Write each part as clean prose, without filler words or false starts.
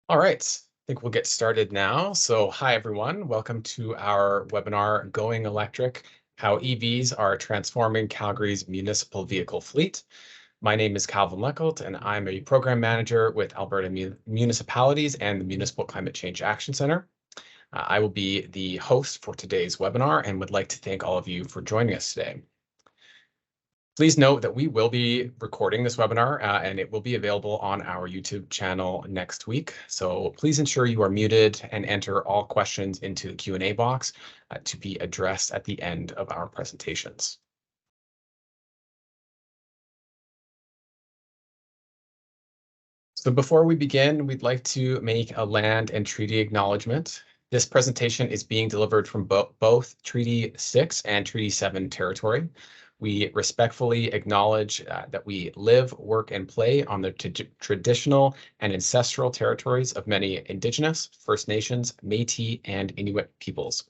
All right, I think we'll get started now. So hi, everyone. Welcome to our webinar, Going Electric, How EVs Are Transforming Calgary's Municipal Vehicle Fleet. My name is Calvin Lechelt, and I'm a program manager with Alberta Municipalities and the Municipal Climate Change Action Centre. I will be the host for today's webinar and would like to thank all of you for joining us today. Please note that we will be recording this webinar and it will be available on our YouTube channel next week. So please ensure you are muted and enter all questions into the Q&A box to be addressed at the end of our presentations. So before we begin, we'd like to make a land and treaty acknowledgement. This presentation is being delivered from both Treaty 6 and Treaty 7 territory. We respectfully acknowledge that we live, work, and play on the traditional and ancestral territories of many Indigenous, First Nations, Métis, and Inuit peoples.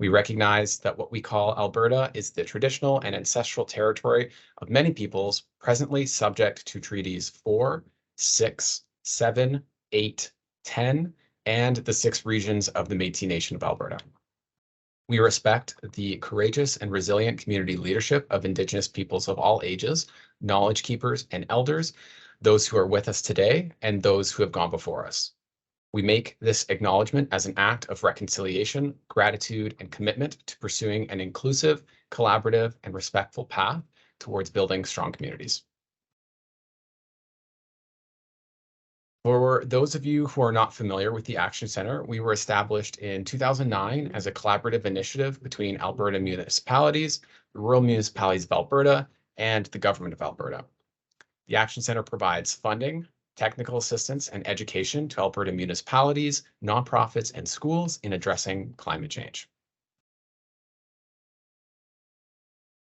We recognize that what we call Alberta is the traditional and ancestral territory of many peoples presently subject to Treaties 4, 6, 7, 8, 10, and the 6 regions of the Métis Nation of Alberta. We respect the courageous and resilient community leadership of Indigenous peoples of all ages, knowledge keepers and elders, those who are with us today, and those who have gone before us. We make this acknowledgement as an act of reconciliation, gratitude, and commitment to pursuing an inclusive, collaborative, and respectful path towards building strong communities. For those of you who are not familiar with the Action Centre, we were established in 2009 as a collaborative initiative between Alberta municipalities, the rural municipalities of Alberta, and the government of Alberta. The Action Centre provides funding, technical assistance, and education to Alberta municipalities, nonprofits, and schools in addressing climate change.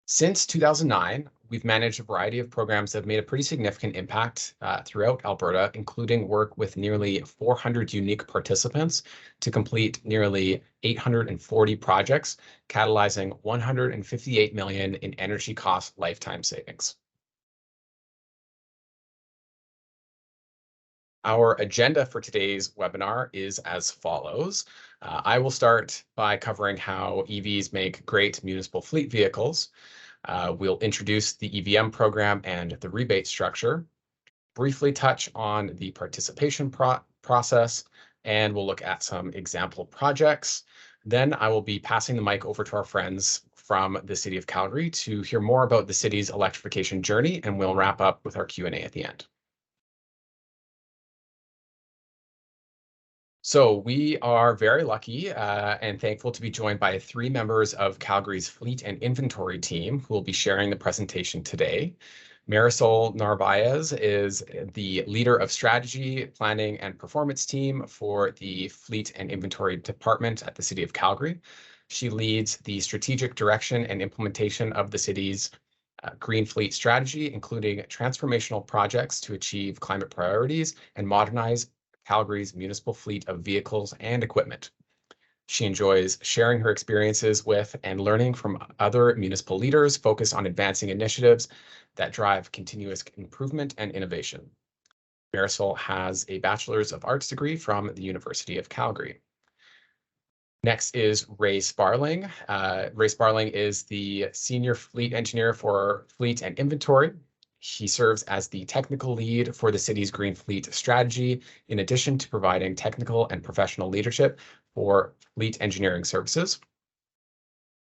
Since 2009, we've managed a variety of programs that have made a pretty significant impact throughout Alberta, including work with nearly 400 unique participants to complete nearly 840 projects, catalyzing 158 million in energy cost lifetime savings. Our agenda for today's webinar is as follows. I will start by covering how EVs make great municipal fleet vehicles. We'll introduce the EVM program and the rebate structure, briefly touch on the participation process, and we'll look at some example projects. Then I will be passing the mic over to our friends from the City of Calgary to hear more about the city's electrification journey, and we'll wrap up with our Q&A at the end. So we are very lucky and thankful to be joined by 3 members of Calgary's fleet and inventory team who will be sharing the presentation today. Marisol Narvaez is the leader of strategy, planning, and performance team for the fleet and inventory department at the City of Calgary. She leads the strategic direction and implementation of the city's green fleet strategy, including transformational projects to achieve climate priorities and modernize Calgary's municipal fleet of vehicles and equipment. She enjoys sharing her experiences with and learning from other municipal leaders focused on advancing initiatives that drive continuous improvement and innovation. Marisol has a Bachelor's of Arts degree from the University of Calgary. Next is Ray Sparling. Ray Sparling is the Senior Fleet Engineer for Fleet and Inventory. He serves as the technical lead for the city's green fleet strategy, in addition to providing technical and professional leadership for fleet engineering services.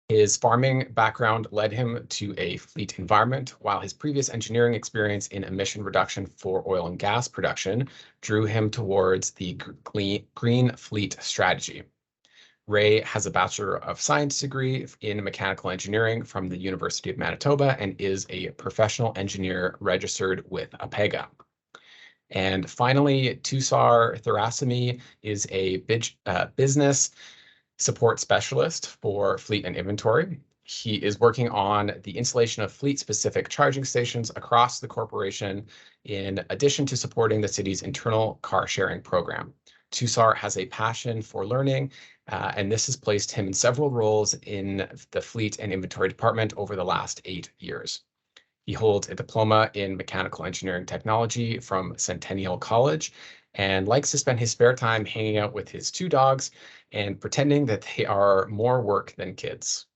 His farming background led him to a fleet environment, while his previous engineering experience in emission reduction for oil and gas production drew him towards the green fleet strategy. Ray has a Bachelor of Science degree in mechanical engineering from the University of Manitoba and is a professional engineer registered with APEGA. And finally, Tushar Tharasamy is a business support specialist for fleet and inventory. He is working on the installation of fleet-specific charging stations across the corporation, in addition to supporting the city's internal car sharing program. Tushar has a passion for learning, and this has placed him in several roles in the fleet and inventory department over the last 8 years. He holds a diploma in mechanical engineering technology from Centennial College and likes to spend his spare time hanging out with his two dogs and pretending that they are more work than kids.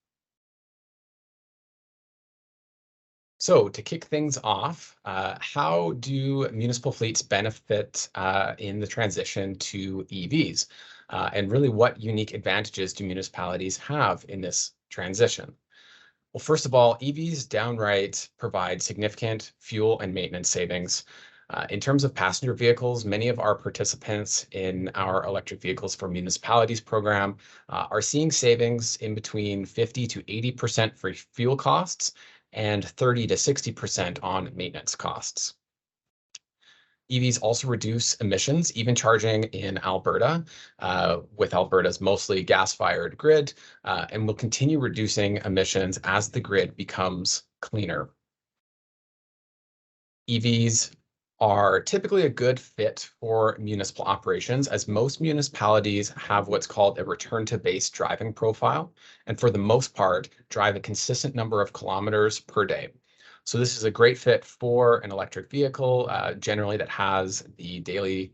So to kick things off, how do municipal fleets benefit in the transition to EVs? And really, what unique advantages do municipalities have in this transition? Well, first of all, EVs downright provide significant fuel and maintenance savings. In terms of passenger vehicles, many of our participants in our electric vehicles for municipalities program are seeing savings in between 50 to 80% for fuel costs and 30 to 60% on maintenance costs. EVs also reduce emissions, even charging in Alberta, with Alberta's mostly gas-fired grid, and will continue reducing emissions as the grid becomes cleaner. EVs are typically a good fit for municipal operations, as most municipalities have what's called a return to base driving profile, and for the most part, drive a consistent number of kilometers per day. So this is a great fit for an electric vehicle, generally that has the daily,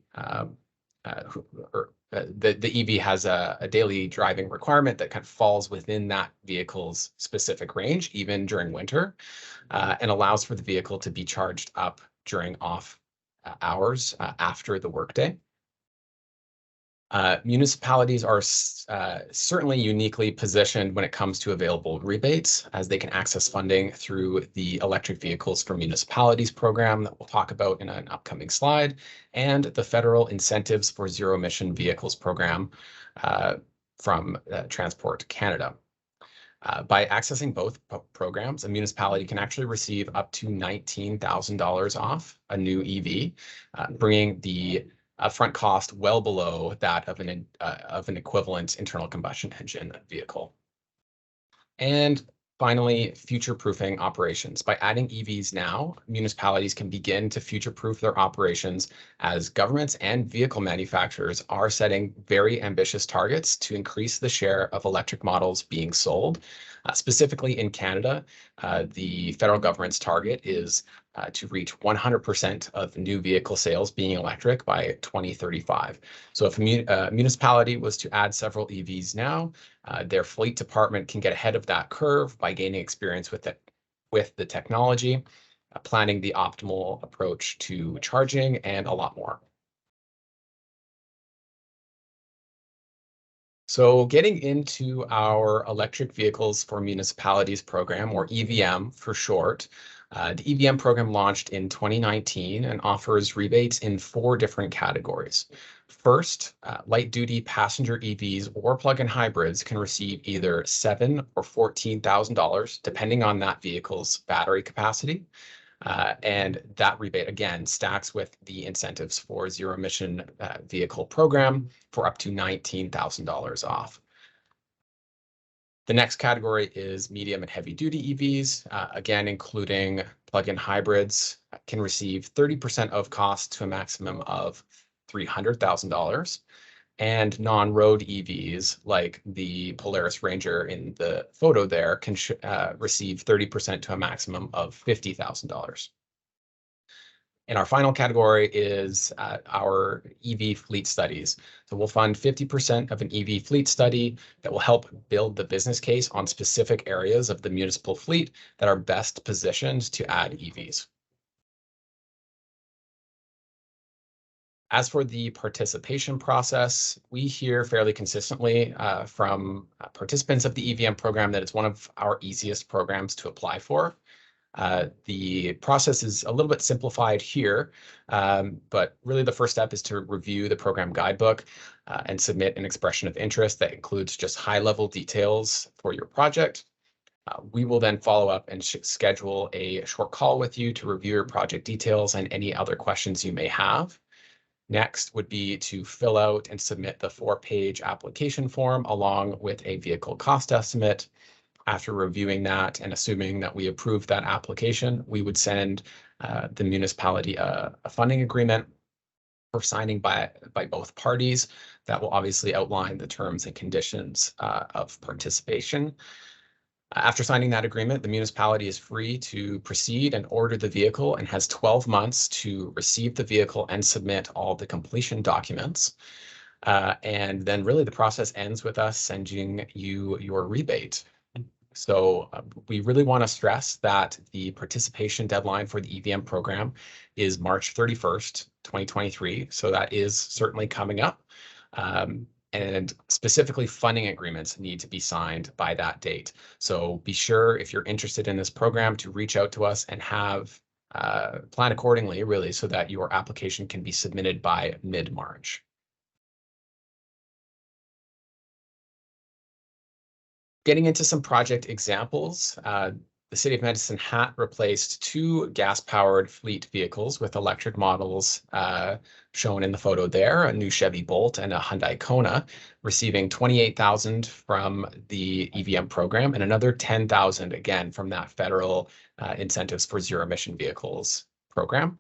the EV has a daily driving requirement that kind of falls within that vehicle's specific range, even during winter, and allows for the vehicle to be charged up during off hours after the workday. Municipalities are certainly uniquely positioned when it comes to available rebates, as they can access funding through the Electric Vehicles for Municipalities program that we'll talk about in an upcoming slide, and the federal Incentives for Zero-Emission Vehicles program from Transport Canada. By accessing both programs, a municipality can actually receive up to $19,000 off a new EV, bringing the upfront cost well below that of an equivalent internal combustion engine vehicle. And finally, future-proofing operations. By adding EVs now, municipalities can begin to future-proof their operations, as governments and vehicle manufacturers are setting very ambitious targets to increase the share of electric models being sold. Specifically in Canada, the federal government's target is to reach 100% of new vehicle sales being electric by 2035. So if a municipality was to add several EVs now, their fleet department can get ahead of that curve by gaining experience with the technology, planning the optimal approach to charging, and a lot more. So getting into our Electric Vehicles for Municipalities program, or EVM for short, the EVM program launched in 2019 and offers rebates in 4 different categories. First, light-duty passenger EVs or plug-in hybrids can receive either $7,000 or $14,000, depending on that vehicle's battery capacity. And that rebate, again, stacks with the incentives for zero-emission vehicle program for up to $19,000 off. The next category is medium and heavy-duty EVs, again, including plug-in hybrids, can receive 30% of cost to a maximum of $300,000. And non-road EVs, like the Polaris Ranger in the photo there, can receive 30% to a maximum of $50,000. And our final category is our EV fleet studies. So we'll fund 50% of an EV fleet study that will help build the business case on specific areas of the municipal fleet that are best positioned to add EVs. As for the participation process, we hear fairly consistently from participants of the EVM program that it's one of our easiest programs to apply for. The process is a little bit simplified here, but really the first step is to review the program guidebook and submit an expression of interest that includes just high-level details for your project. We will then follow up and schedule a short call with you to review your project details and any other questions you may have. Next would be to fill out and submit the 4-page application form along with a vehicle cost estimate. After reviewing that and assuming that we approve that application, we would send the municipality a funding agreement for signing by both parties that will obviously outline the terms and conditions of participation. After signing that agreement, the municipality is free to proceed and order the vehicle and has 12 months to receive the vehicle and submit all the completion documents. And then really the process ends with us sending you your rebate. So we really want to stress that the participation deadline for the EVM program is March 31st, 2023. So that is certainly coming up. And specifically funding agreements need to be signed by that date. So be sure, if you're interested in this program, to reach out to us and have plan accordingly, really, so that your application can be submitted by mid-March. Getting into some project examples, the City of Medicine Hat replaced 2 gas-powered fleet vehicles with electric models shown in the photo there, a new Chevy Bolt and a Hyundai Kona, receiving $28,000 from the EVM program and another $10,000 again from that federal incentives for zero-emission vehicles program.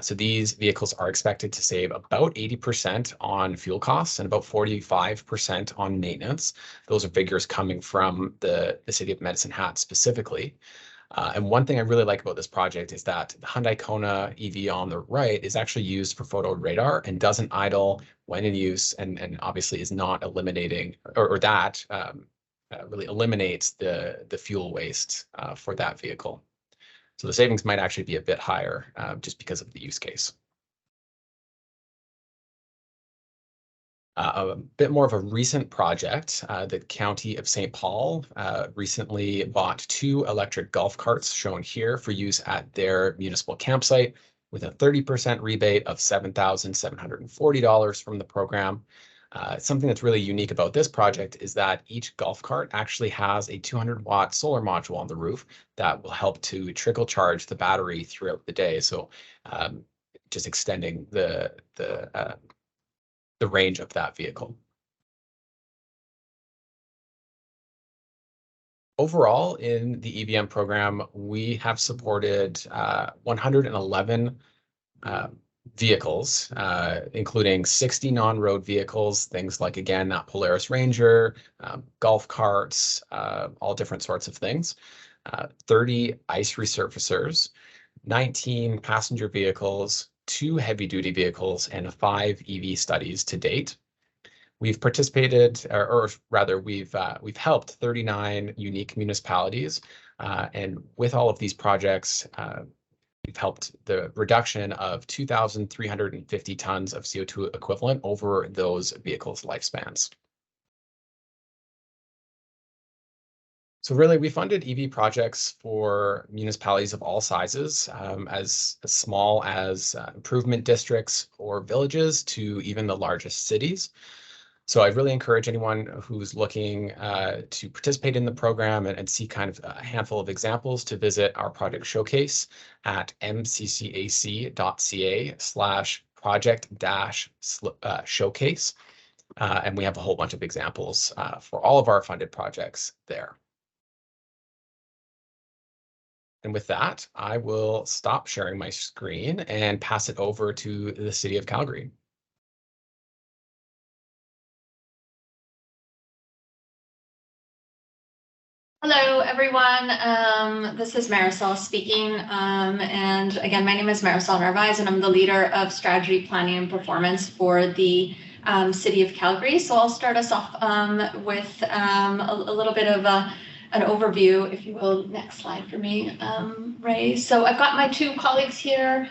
So these vehicles are expected to save about 80% on fuel costs and about 45% on maintenance. Those are figures coming from the City of Medicine Hat specifically. And one thing I really like about this project is that the Hyundai Kona EV on the right is actually used for photo radar and doesn't idle when in use, and obviously is not eliminating, or that really eliminates the fuel waste for that vehicle. So the savings might actually be a bit higher just because of the use case. A bit more of a recent project, the County of St. Paul recently bought 2 electric golf carts shown here for use at their municipal campsite with a 30% rebate of $7,740 from the program. Something that's really unique about this project is that each golf cart actually has a 200-watt solar module on the roof that will help to trickle charge the battery throughout the day. So just extending the range of that vehicle. Overall, in the EVM program, we have supported 111 vehicles, including 60 non-road vehicles, things like, again, that Polaris Ranger, golf carts, all different sorts of things, 30 ice resurfacers, 19 passenger vehicles, 2 heavy-duty vehicles, and 5 EV studies to date. We've participated, or rather, we've helped 39 unique municipalities, and with all of these projects, we've helped the reduction of 2,350 tons of CO2 equivalent over those vehicles' lifespans. So really, we funded EV projects for municipalities of all sizes, as small as improvement districts or villages to even the largest cities. So I really encourage anyone who's looking to participate in the program and see kind of a handful of examples to visit our project showcase at mccac.ca/project-showcase. And we have a whole bunch of examples for all of our funded projects there. And with that, I will stop sharing my screen and pass it over to the City of Calgary. Hello, everyone. This is Marisol speaking. And again, my name is Marisol Narvaez, and I'm the leader of strategy, planning, and performance for the City of Calgary. So I'll start us off with a little bit of an overview, if you will. Next slide for me, Ray. So I've got my 2 colleagues here,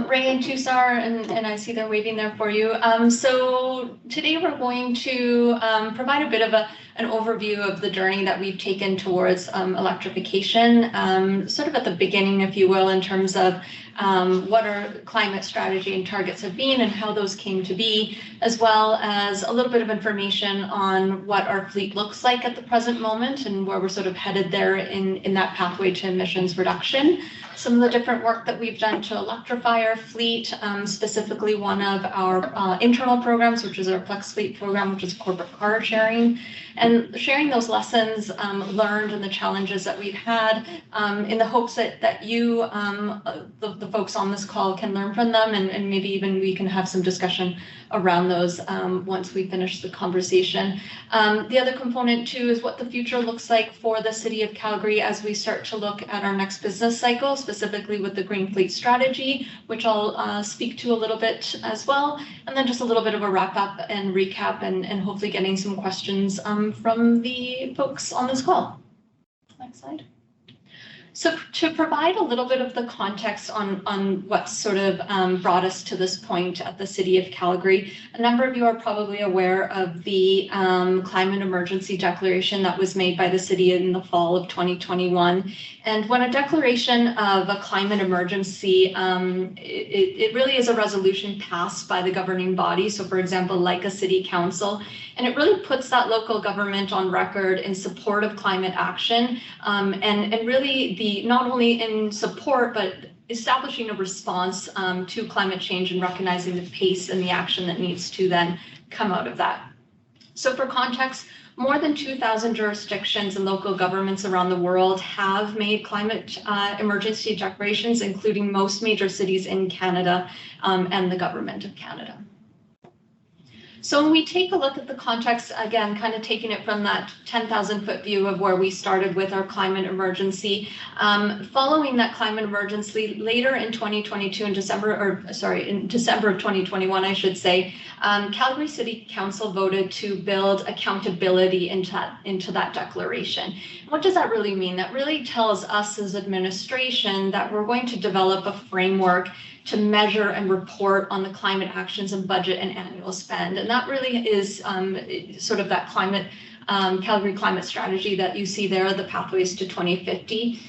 Ray and Tusar, and I see they're waiting there for you. So today we're going to provide a bit of an overview of the journey that we've taken towards electrification, sort of at the beginning, if you will, in terms of what our climate strategy and targets have been and how those came to be, as well as a little bit of information on what our fleet looks like at the present moment and where we're sort of headed there in that pathway to emissions reduction. Some of the different work that we've done to electrify electrify our fleet, specifically one of our internal programs, which is our Flex Fleet program, which is corporate car sharing, and sharing those lessons learned and the challenges that we've had in the hopes that you, the folks on this call, can learn from them, and maybe even we can have some discussion around those once we finish the conversation. The other component too is what the future looks like for the City of Calgary as we start to look at our next business cycle, specifically with the Green Fleet strategy, which I'll speak to a little bit as well, and then just a little bit of a wrap up and recap, and hopefully getting some questions from the folks on this call. Next slide. So to provide a little bit of the context on what sort of brought us to this point at the City of Calgary, a number of you are probably aware of the climate emergency declaration that was made by the city in the fall of 2021. And when a declaration of a climate emergency, it really is a resolution passed by the governing body. So for example, like a city council, and it really puts that local government on record in support of climate action, and really not only in support, but establishing a response to climate change and recognizing the pace and the action that needs to then come out of that. So for context, more than 2,000 jurisdictions and local governments around the world have made climate emergency declarations, including most major cities in Canada and the Government of Canada. So when we take a look at the context, again, kind of taking it from that 10,000-foot view of where we started with our climate emergency, following that climate emergency later in 2022, in December of 2021, I should say, Calgary City Council voted to build accountability into that declaration. What does that really mean? That really tells us as administration that we're going to develop a framework to measure and report on the climate actions and budget and annual spend. And that really is sort of that Calgary climate strategy that you see there, the pathways to 2050.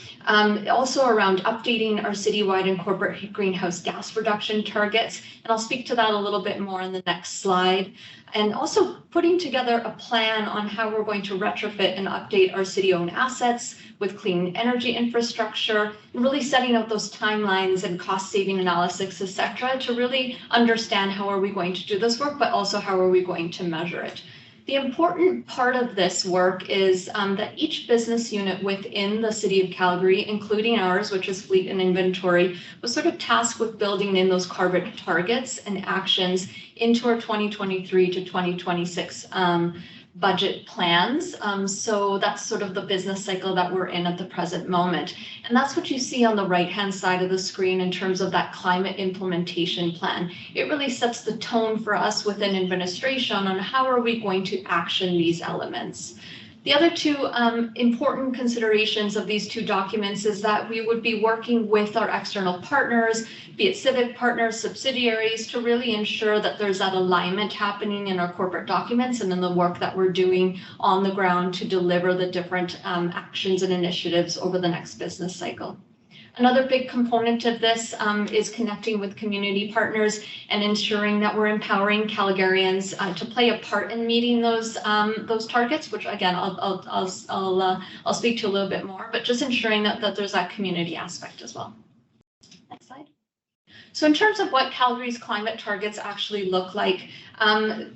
Also around updating our citywide and corporate greenhouse gas reduction targets. And I'll speak to that a little bit more in the next slide. And also putting together a plan on how we're going to retrofit and update our city-owned assets with clean energy infrastructure, and really setting out those timelines and cost-saving analysis, et cetera, to really understand how are we going to do this work, but also how are we going to measure it. The important part of this work is that each business unit within the City of Calgary, including ours, which is fleet and inventory, was sort of tasked with building in those carbon targets and actions into our 2023 to 2026 budget plans. So that's sort of the business cycle that we're in at the present moment. And that's what you see on the right-hand side of the screen in terms of that climate implementation plan. It really sets the tone for us within administration on how are we going to action these elements. The other two important considerations of these two documents is that we would be working with our external partners, be it civic partners, subsidiaries, to really ensure that there's that alignment happening in our corporate documents and in the work that we're doing on the ground to deliver the different actions and initiatives over the next business cycle. Another big component of this is connecting with community partners and ensuring that we're empowering Calgarians to play a part in meeting those targets, which again I'll speak to a little bit more, but just ensuring that there's that community aspect as well. Next slide. So in terms of what Calgary's climate targets actually look like,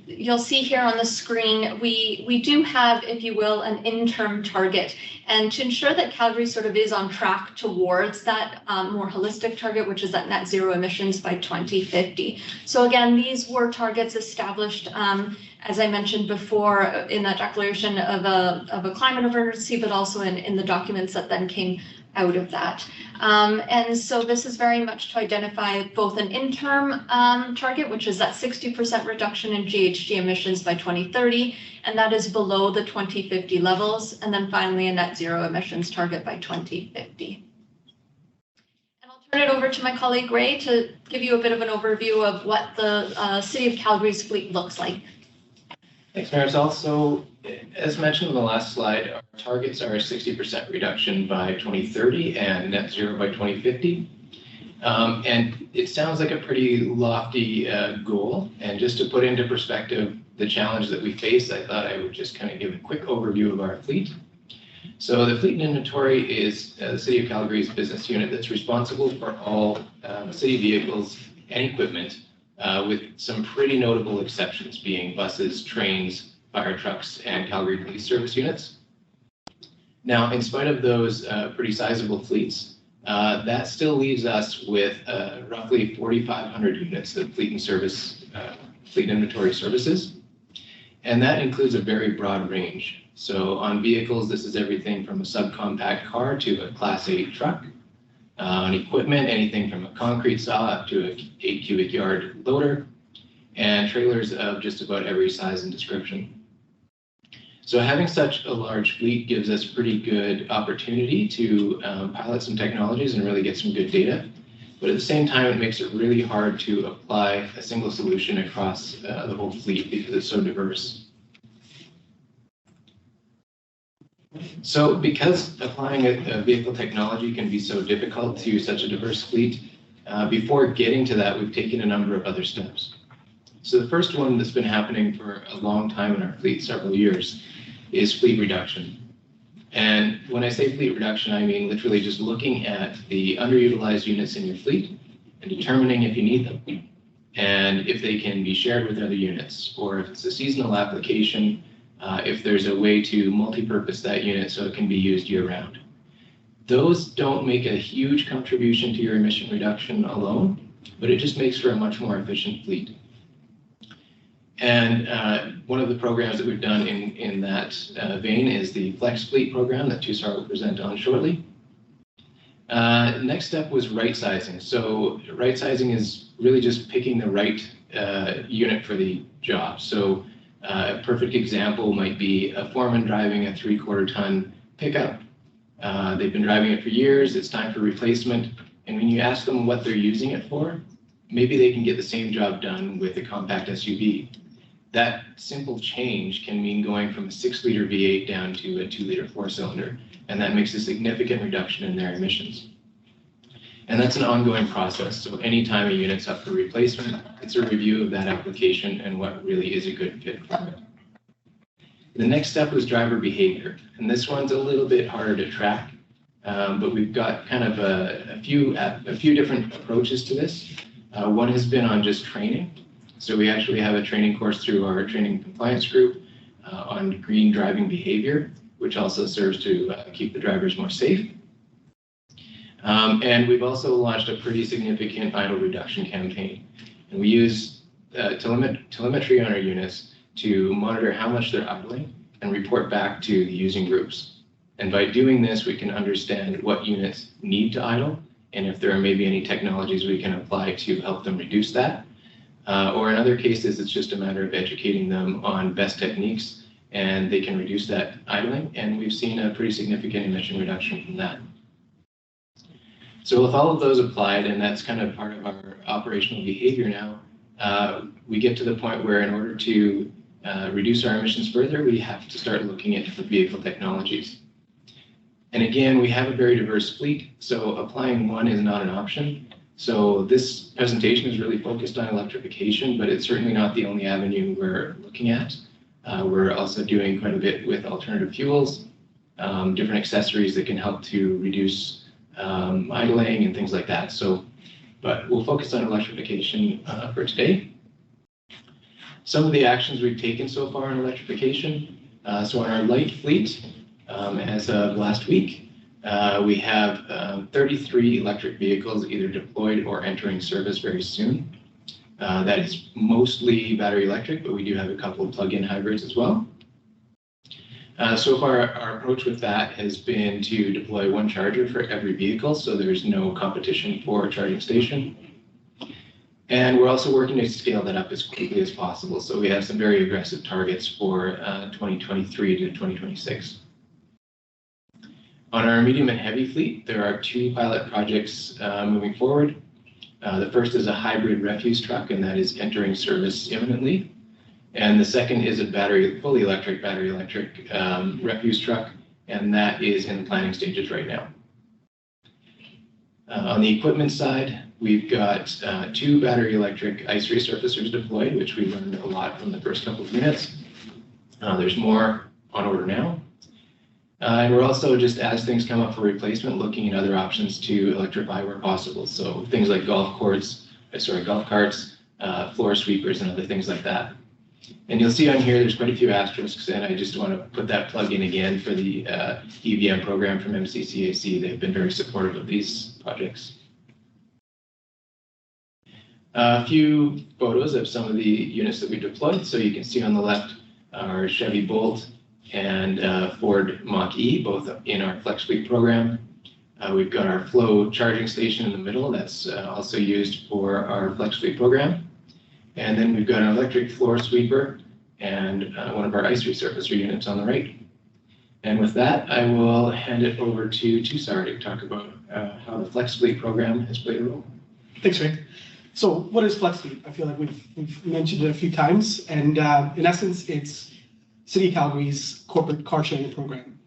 you'll see here on the screen, we do have, if you will, an interim target. And to ensure that Calgary sort of is on track towards that more holistic target, which is that net zero emissions by 2050. So again, these were targets established, as I mentioned before, in that declaration of a climate emergency, but also in the documents that then came out of that. And so this is very much to identify both an interim target, which is that 60% reduction in GHG emissions by 2030, and that is below the 2050 levels, and then finally a net zero emissions target by 2050. And I'll turn it over to my colleague Ray to give you a bit of an overview of what the City of Calgary's fleet looks like. Thanks, Marisol. So as mentioned in the last slide, our targets are a 60% reduction by 2030 and net zero by 2050. And it sounds like a pretty lofty goal. And just to put into perspective the challenge that we face, I thought I would just kind of give a quick overview of our fleet. So the fleet and inventory is the City of Calgary's business unit that's responsible for all city vehicles and equipment, with some pretty notable exceptions being buses, trains, fire trucks, and Calgary Police Service units. Now, in spite of those pretty sizable fleets, that still leaves us with roughly 4,500 units of fleet inventory services. And that includes a very broad range. So on vehicles, this is everything from a subcompact car to a Class 8 truck. On equipment, anything from a concrete saw up to a 8 cubic yard loader, and trailers of just about every size and description. So having such a large fleet gives us pretty good opportunity to pilot some technologies and really get some good data. But at the same time, it makes it really hard to apply a single solution across the whole fleet because it's so diverse. So because applying a vehicle technology can be so difficult to such a diverse fleet, before getting to that, we've taken a number of other steps. So the first one that's been happening for a long time in our fleet, several years, is fleet reduction. And when I say fleet reduction, I mean literally just looking at the underutilized units in your fleet and determining if you need them and if they can be shared with other units, or if it's a seasonal application, if there's a way to multi-purpose that unit so it can be used year-round. Those don't make a huge contribution to your emission reduction alone, but it just makes for a much more efficient fleet. And one of the programs that we've done in that vein is the Flex Fleet program that Tushar will present on shortly. Next step was right sizing. So right sizing is really just picking the right unit for the job. So a perfect example might be a foreman driving a 3/4 ton pickup. They've been driving it for years. It's time for replacement. And when you ask them what they're using it for, maybe they can get the same job done with a compact SUV. That simple change can mean going from a 6-liter V8 down to a 2-liter 4-cylinder, and that makes a significant reduction in their emissions. And that's an ongoing process. So anytime a unit's up for replacement, it's a review of that application and what really is a good fit for it. The next step was driver behavior, and this one's a little bit harder to track, but we've got kind of a few different approaches to this. One has been on just training. So we actually have a training course through our training compliance group on green driving behavior, which also serves to keep the drivers more safe. And we've also launched a pretty significant idle reduction campaign. And we use telemetry on our units to monitor how much they're idling and report back to the using groups. And by doing this, we can understand what units need to idle and if there are maybe any technologies we can apply to help them reduce that. Or in other cases, it's just a matter of educating them on best techniques and they can reduce that idling. And we've seen a pretty significant emission reduction from that. So with all of those applied, and that's kind of part of our operational behavior now, we get to the point where in order to reduce our emissions further, we have to start looking at different vehicle technologies. And again, we have a very diverse fleet, so applying one is not an option. So this presentation is really focused on electrification, but it's certainly not the only avenue we're looking at. We're also doing quite a bit with alternative fuels, different accessories that can help to reduce idling and things like that. So, but we'll focus on electrification for today. Some of the actions we've taken so far in electrification. So on our light fleet, as of last week, we have 33 electric vehicles either deployed or entering service very soon. That is mostly battery electric, but we do have a couple of plug-in hybrids as well. So far, our approach with that has been to deploy one charger for every vehicle, so there's no competition for a charging station. And we're also working to scale that up as quickly as possible. So we have some very aggressive targets for 2023 to 2026. On our medium and heavy fleet, there are 2 pilot projects moving forward. The first is a hybrid refuse truck, and that is entering service imminently. And the second is a fully electric battery electric refuse truck, and that is in the planning stages right now. On the equipment side, we've got 2 battery electric ice resurfacers deployed, which we learned a lot from the first couple of units. There's more on order now. And we're also, just as things come up for replacement, looking at other options to electrify where possible. So things like golf carts, floor sweepers, and other things like that. And you'll see on here, there's quite a few asterisks, and I just want to put that plug in again for the EVM program from MCCAC. They've been very supportive of these projects. A few photos of some of the units that we deployed. So you can see on the left our Chevy Bolt and Ford Mach-E, both in our Flex Fleet program. We've got our Flow charging station in the middle. That's also used for our Flex Fleet program. And then we've got an electric floor sweeper and one of our ice resurfacer units on the right. And with that, I will hand it over to Tusar to talk about how the Flex Fleet program has played a role. Thanks, Rick. So what is Flex Fleet? I feel like we've mentioned it a few times. And in essence, it's City of Calgary's corporate car sharing program.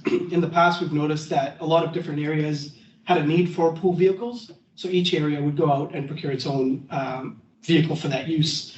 In the past, we've noticed that a lot of different areas had a need for pool vehicles. So each area would go out and procure its own vehicle for that use.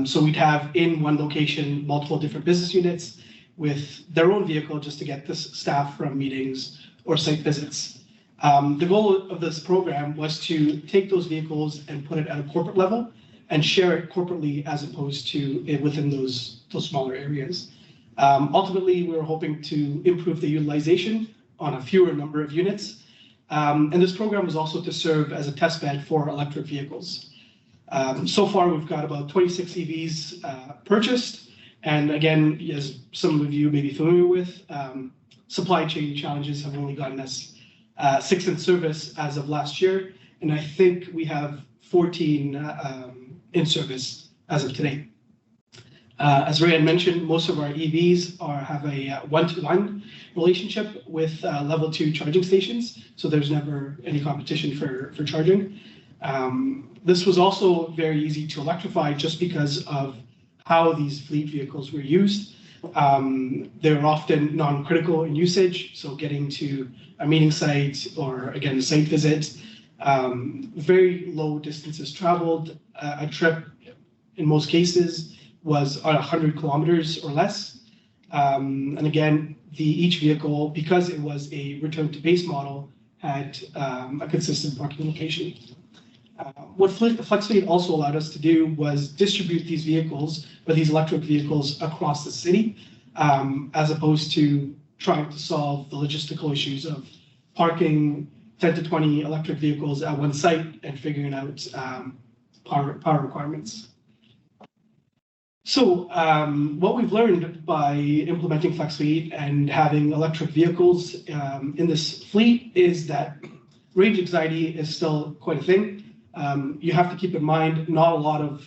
So we'd have in one location multiple different business units with their own vehicle just to get this staff from meetings or site visits. The goal of this program was to take those vehicles and put it at a corporate level and share it corporately as opposed to within those smaller areas. Ultimately, we were hoping to improve the utilization on a fewer number of units. And this program was also to serve as a test bed for electric vehicles. So far, we've got about 26 EVs purchased. And again, as some of you may be familiar with, supply chain challenges have only gotten us 6 in service as of last year. And I think we have 14 in service as of today. As Ray had mentioned, most of our EVs have a one-to-one relationship with level 2 charging stations. So there's never any competition for charging. This was also very easy to electrify just because of how these fleet vehicles were used. They're often non-critical in usage, so getting to a meeting site or, again, a site visit, very low distances traveled. A trip, in most cases, was 100 kilometers or less. And again, each vehicle, because it was a return to base model, had a consistent parking location. What Flex Fleet also allowed us to do was distribute these vehicles, or these electric vehicles, across the city, as opposed to trying to solve the logistical issues of parking 10 to 20 electric vehicles at one site and figuring out power requirements. So what we've learned by implementing Flex Fleet and having electric vehicles in this fleet is that range anxiety is still quite a thing. You have to keep in mind, not a lot of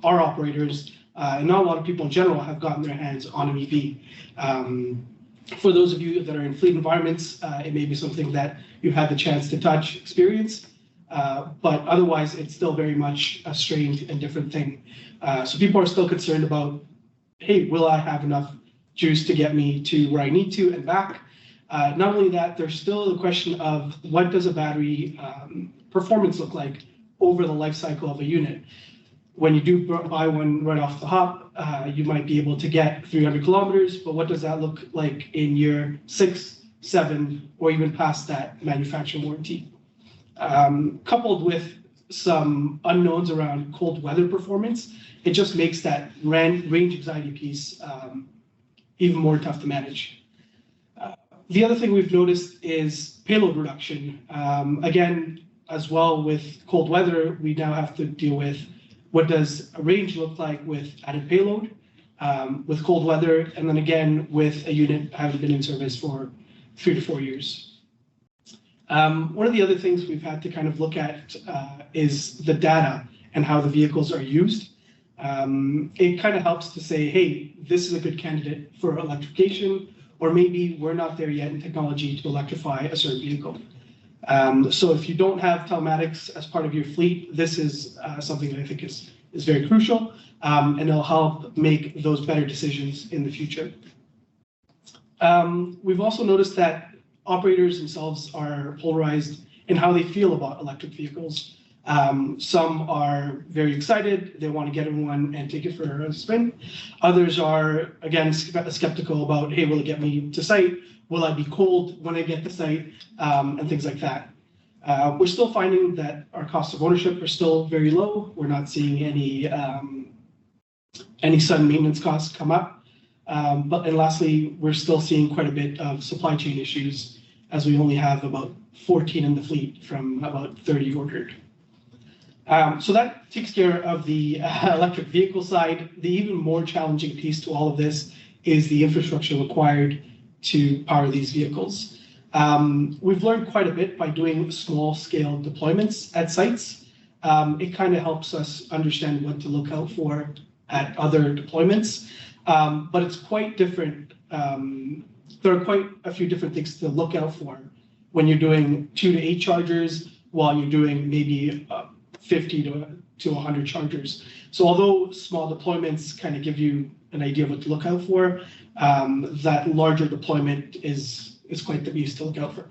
our operators and not a lot of people in general have gotten their hands on an EV. For those of you that are in fleet environments, it may be something that you've had the chance to touch, experience, but otherwise it's still very much a strange and different thing. So people are still concerned about, hey, will I have enough juice to get me to where I need to and back? Not only that, there's still the question of what does a battery performance look like over the life cycle of a unit. When you do buy one right off the hop, you might be able to get 300 kilometers, but what does that look like in year 6, 7, or even past that manufacturer warranty? Coupled with some unknowns around cold weather performance, it just makes that range anxiety piece even more tough to manage. The other thing we've noticed is payload reduction. Again, as well with cold weather, we now have to deal with what does a range look like with added payload, with cold weather, and then again with a unit having been in service for 3 to 4 years. One of the other things we've had to kind of look at is the data and how the vehicles are used. It kind of helps to say, hey, this is a good candidate for electrification, or maybe we're not there yet in technology to electrify a certain vehicle. So if you don't have telematics as part of your fleet, this is something that I think is very crucial, and it'll help make those better decisions in the future. We've also noticed that operators themselves are polarized in how they feel about electric vehicles. Some are very excited. They want to get in one and take it for a spin. Others are, again, skeptical about, hey, will it get me to site? Will I be cold when I get to site? And things like that. We're still finding that our costs of ownership are still very low. We're not seeing any sudden maintenance costs come up. And lastly, we're still seeing quite a bit of supply chain issues, as we only have about 14 in the fleet from about 30 ordered. So that takes care of the electric vehicle side. The even more challenging piece to all of this is the infrastructure required to power these vehicles. We've learned quite a bit by doing small scale deployments at sites. It kind of helps us understand what to look out for at other deployments, but it's quite different. There are quite a few different things to look out for when you're doing 2 to 8 chargers while you're doing maybe 50 to 100 chargers. So although small deployments kind of give you an idea of what to look out for, that larger deployment is quite the beast to look out for.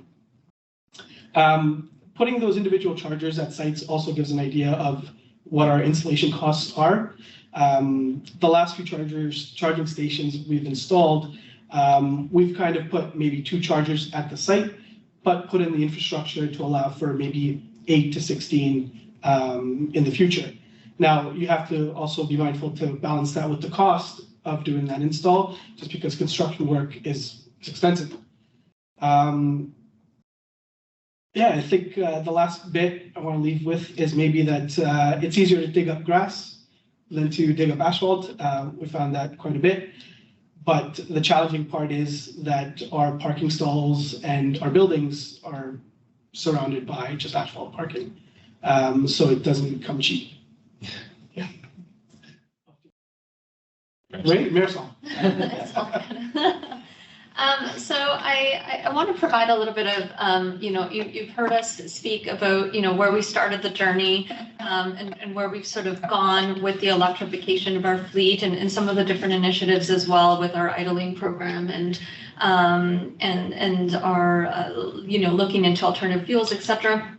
Putting those individual chargers at sites also gives an idea of what our installation costs are. The last few charging stations we've installed, we've kind of put maybe 2 chargers at the site, but put in the infrastructure to allow for maybe 8 to 16 in the future. Now, you have to also be mindful to balance that with the cost of doing that install, just because construction work is expensive. Yeah, I think the last bit I want to leave with is maybe that it's easier to dig up grass than to dig up asphalt. We found that quite a bit. But the challenging part is that our parking stalls and our buildings are surrounded by just asphalt parking. So it doesn't come cheap. Yeah. Right, Marisol. So I want to provide a little bit of, you've heard us speak about, where we started the journey and where we've sort of gone with the electrification of our fleet and some of the different initiatives as well with our idling program and our, looking into alternative fuels, et cetera.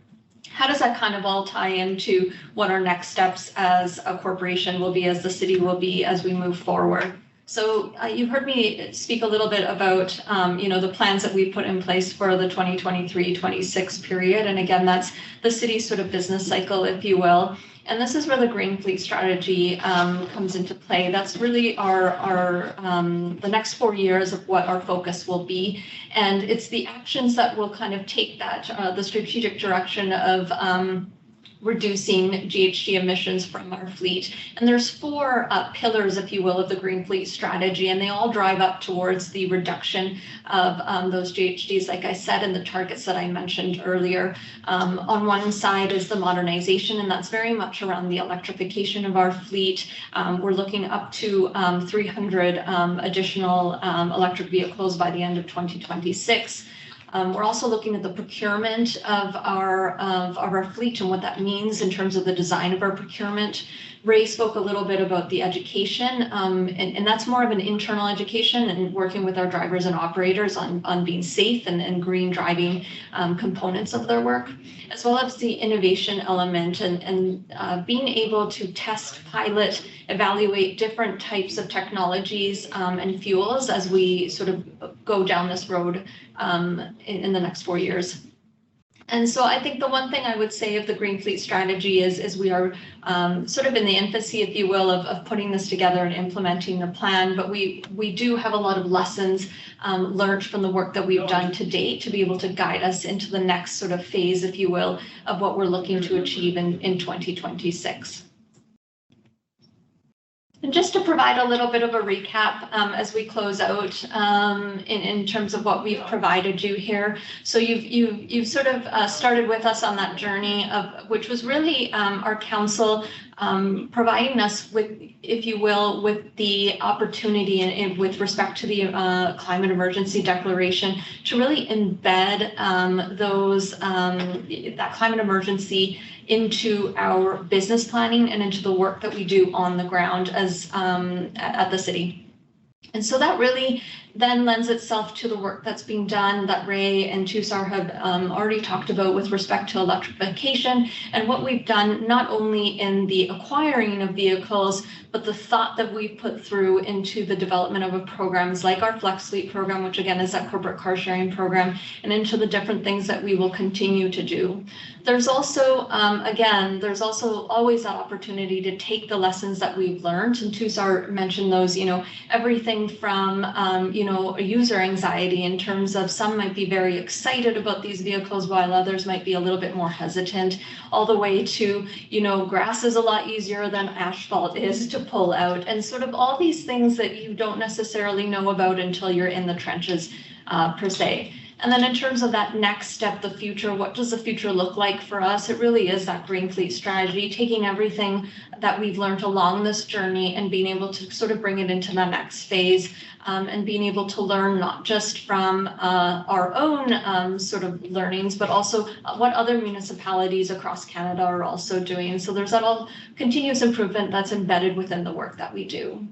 How does that kind of all tie into what our next steps as a corporation will be, as the city will be, as we move forward? So you've heard me speak a little bit about, the plans that we put in place for the 2023-26 period. And again, that's the city's sort of business cycle, if you will. And this is where the Green Fleet strategy comes into play. That's really our the next 4 years of what our focus will be. And it's the actions that will kind of take that, the strategic direction of reducing GHG emissions from our fleet. And there's 4 pillars, if you will, of the Green Fleet strategy, and they all drive up towards the reduction of those GHGs, like I said, and the targets that I mentioned earlier. On one side is the modernization, and that's very much around the electrification of our fleet. We're looking up to 300 additional electric vehicles by the end of 2026. We're also looking at the procurement of our fleet and what that means in terms of the design of our procurement. Ray spoke a little bit about the education, and that's more of an internal education and working with our drivers and operators on being safe and green driving components of their work, as well as the innovation element and being able to test, pilot, evaluate different types of technologies and fuels as we sort of go down this road in the next 4 years. And so I think the one thing I would say of the Green Fleet strategy is we are sort of in the infancy, if you will, of putting this together and implementing the plan. But we do have a lot of lessons learned from the work that we've done to date to be able to guide us into the next sort of phase, if you will, of what we're looking to achieve in 2026. And just to provide a little bit of a recap as we close out in terms of what we've provided you here. So you've sort of started with us on that journey of which was really our council providing us with, if you will, with the opportunity and with respect to the climate emergency declaration to really embed that climate emergency into our business planning and into the work that we do on the ground as at the city. And so that really then lends itself to the work that's being done that Ray and Tusar have already talked about with respect to electrification and what we've done not only in the acquiring of vehicles, but the thought that we've put through into the development of programs like our Flex Fleet program, which again is that corporate car sharing program, and into the different things that we will continue to do. There's also, again, there's also always that opportunity to take the lessons that we've learned, and Tusar mentioned those, everything from, user anxiety in terms of some might be very excited about these vehicles while others might be a little bit more hesitant, all the way to, grass is a lot easier than asphalt is to pull out, and sort of all these things that you don't necessarily know about until you're in the trenches, per se. And then in terms of that next step, the future, what does the future look like for us? It really is that green fleet strategy, taking everything that we've learned along this journey and being able to sort of bring it into the next phase, and being able to learn not just from our own sort of learnings, but also what other municipalities across Canada are also doing. So there's that all continuous improvement that's embedded within the work that we do.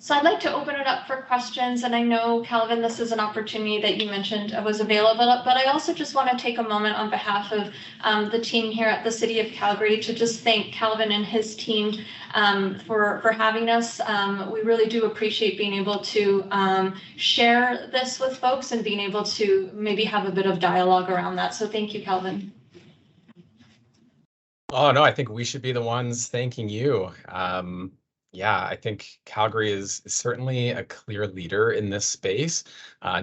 So I'd like to open it up for questions, and I know, Calvin, this is an opportunity that you mentioned was available, but I also just want to take a moment on behalf of the team here at the City of Calgary to just thank Calvin and his team for having us. We really do appreciate being able to share this with folks and being able to maybe have a bit of dialogue around that. So thank you, Calvin. Oh, no, I think we should be the ones thanking you. Yeah, I think Calgary is certainly a clear leader in this space.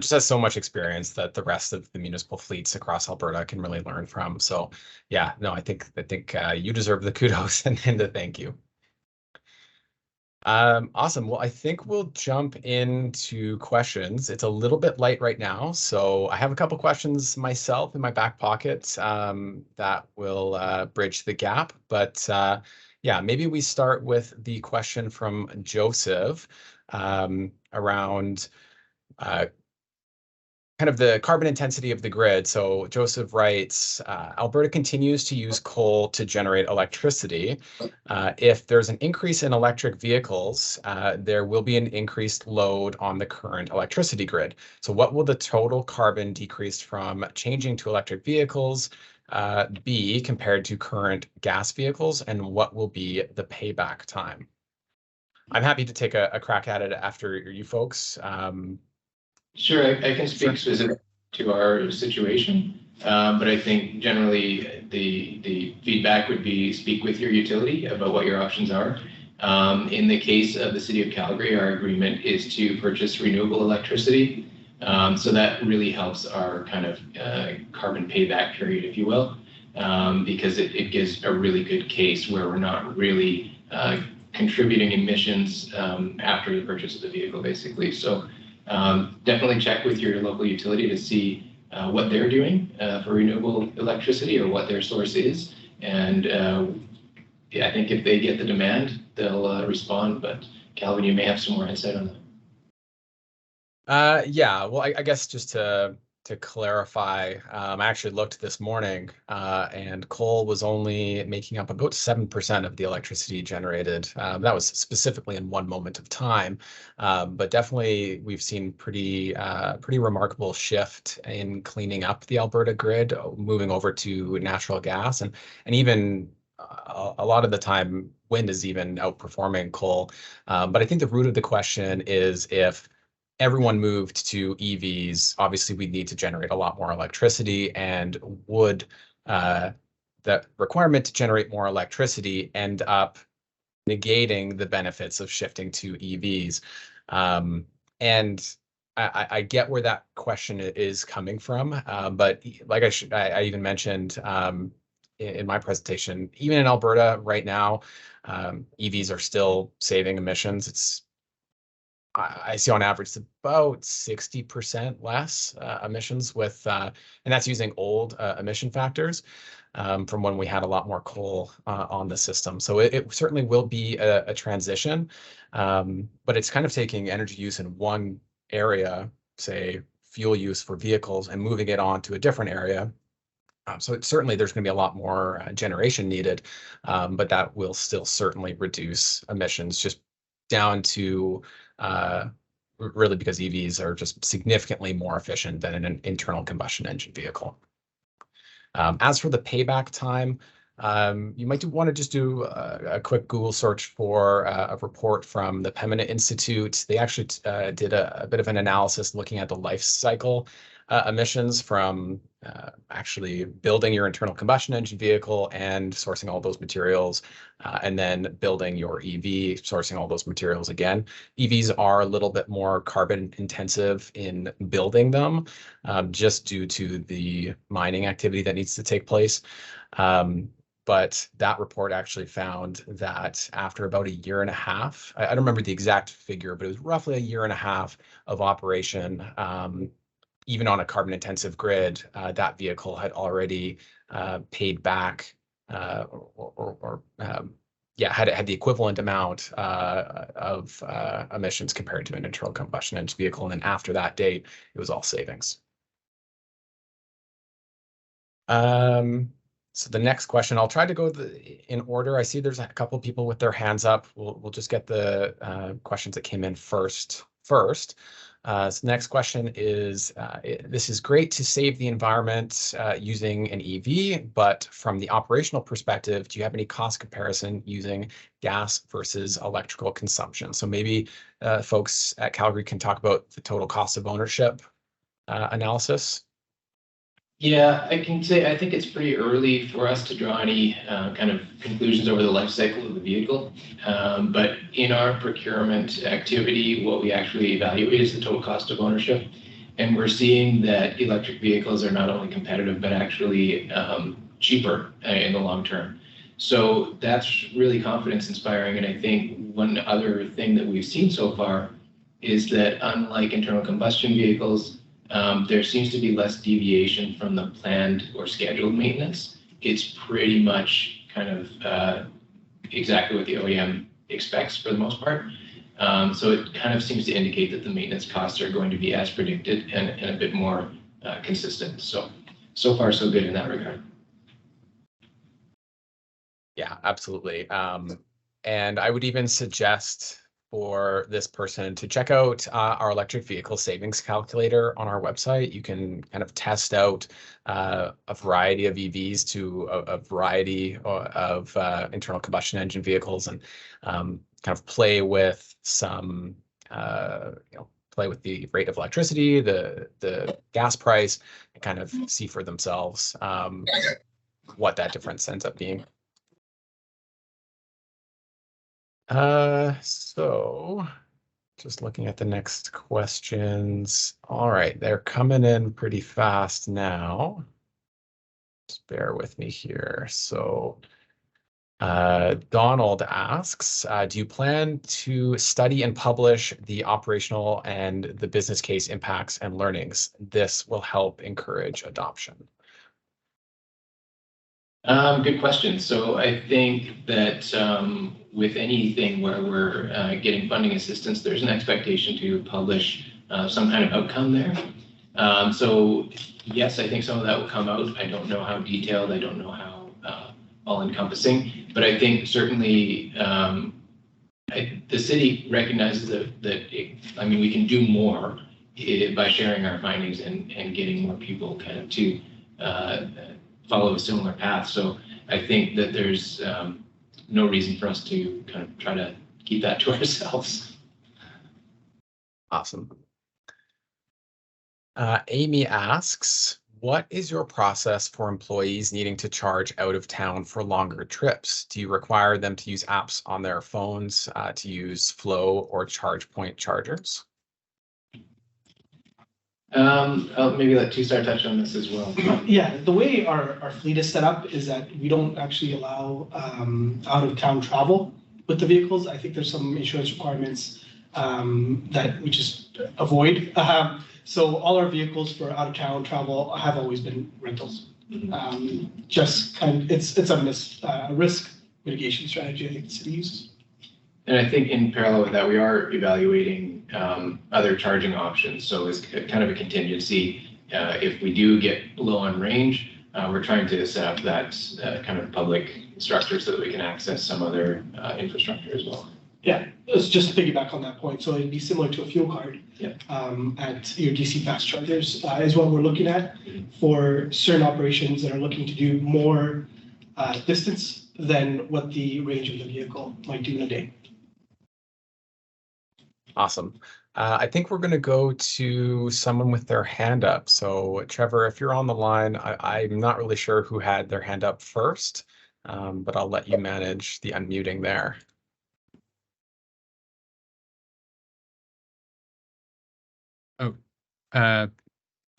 Just has so much experience that the rest of the municipal fleets across Alberta can really learn from. So yeah, no, I think you deserve the kudos and the thank you. Awesome. Well, I think we'll jump into questions. It's a little bit light right now, so I have a couple questions myself in my back pocket that will bridge the gap. But yeah, maybe we start with the question from Joseph around kind of the carbon intensity of the grid. So Joseph writes, Alberta continues to use coal to generate electricity. If there's an increase in electric vehicles, there will be an increased load on the current electricity grid. So what will the total carbon decrease from changing to electric vehicles be compared to current gas vehicles, and what will be the payback time? I'm happy to take a crack at it after you folks. Sure, I can speak specifically to our situation, but I think generally the feedback would be speak with your utility about what your options are. In the case of the City of Calgary, our agreement is to purchase renewable electricity. So that really helps our kind of carbon payback period, if you will, because it gives a really good case where we're not really contributing emissions after the purchase of the vehicle, basically. So definitely check with your local utility to see what they're doing for renewable electricity or what their source is. And yeah, I think if they get the demand, they'll respond. But Calvin, you may have some more insight on that. Yeah, well, I guess just to clarify, I actually looked this morning, and coal was only making up about 7% of the electricity generated. That was specifically in one moment of time, but definitely we've seen pretty remarkable shift in cleaning up the Alberta grid, moving over to natural gas, and even a lot of the time wind is even outperforming coal. But I think the root of the question is if everyone moved to EVs, obviously we need to generate a lot more electricity, and would the requirement to generate more electricity end up negating the benefits of shifting to EVs? And I get where that question is coming from, but like I even mentioned in my presentation, even in Alberta right now, EVs are still saving emissions. It's I see on average it's about 60% less emissions with, and that's using old emission factors from when we had a lot more coal on the system. So it certainly will be a transition, but it's kind of taking energy use in one area, say fuel use for vehicles, and moving it on to a different area. So certainly there's going to be a lot more generation needed, but that will still certainly reduce emissions just down to really because EVs are just significantly more efficient than an internal combustion engine vehicle. As for the payback time, you might want to just do a quick Google search for a report from the Pembina Institute. They actually did a bit of an analysis looking at the life cycle emissions from actually building your internal combustion engine vehicle and sourcing all those materials, and then building your EV, sourcing all those materials again. EVs are a little bit more carbon intensive in building them, just due to the mining activity that needs to take place. But that report actually found that after about a year and a half, I don't remember the exact figure, but it was roughly a year and a half of operation, even on a carbon intensive grid, that vehicle had already paid back had the equivalent amount of emissions compared to an internal combustion engine vehicle. And then after that date, it was all savings. So the next question, I'll try to go in order. I see there's a couple people with their hands up. We'll just get the questions that came in first. So the next question is, this is great to save the environment using an EV, but from the operational perspective, do you have any cost comparison using gas versus electrical consumption? So maybe folks at Calgary can talk about the total cost of ownership analysis. Yeah, I can say I think it's pretty early for us to draw any kind of conclusions over the life cycle of the vehicle. But in our procurement activity, what we actually evaluate is the total cost of ownership. And we're seeing that electric vehicles are not only competitive, but actually cheaper in the long term. So that's really confidence inspiring. And I think one other thing that we've seen so far is that unlike internal combustion vehicles, there seems to be less deviation from the planned or scheduled maintenance. It's pretty much kind of exactly what the OEM expects for the most part. So it kind of seems to indicate that the maintenance costs are going to be as predicted and a bit more consistent. So far, so good in that regard. Yeah, absolutely. And I would even suggest for this person to check out our electric vehicle savings calculator on our website. You can kind of test out a variety of EVs to a variety of internal combustion engine vehicles, and kind of play with some, play with the rate of electricity, the gas price, and kind of see for themselves what that difference ends up being. So just looking at the next questions. All right, they're coming in pretty fast now. Just bear with me here. So Donald asks, do you plan to study and publish the operational and the business case impacts and learnings? This will help encourage adoption. Good question. So I think that with anything where we're getting funding assistance, there's an expectation to publish some kind of outcome there. So yes, I think some of that will come out. I don't know how detailed, I don't know how all-encompassing, but I think certainly the city recognizes that we can do more by sharing our findings and getting more people kind of to follow a similar path. So I think that there's no reason for us to kind of try to keep that to ourselves. Awesome. Amy asks, what is your process for employees needing to charge out of town for longer trips? Do you require them to use apps on their phones to use Flow or ChargePoint chargers? I'll maybe let Two-Star touch on this as well. Yeah, the way our fleet is set up is that we don't actually allow out-of-town travel with the vehicles. I think there's some insurance requirements that we just avoid. So all our vehicles for out-of-town travel have always been rentals. Just kind of, it's a risk mitigation strategy I think the city uses. And I think in parallel with that, we are evaluating other charging options. So it's kind of a contingency. If we do get low on range, we're trying to set up that kind of public structure so that we can access some other infrastructure as well. Yeah, it's just to piggyback on that point. So it'd be similar to a fuel card at your DC fast chargers is what we're looking at for certain operations that are looking to do more distance than what the range of the vehicle might do in a day. Awesome. I think we're going to go to someone with their hand up. So Trevor, if you're on the line, I'm not really sure who had their hand up first, but I'll let you manage the unmuting there. Oh,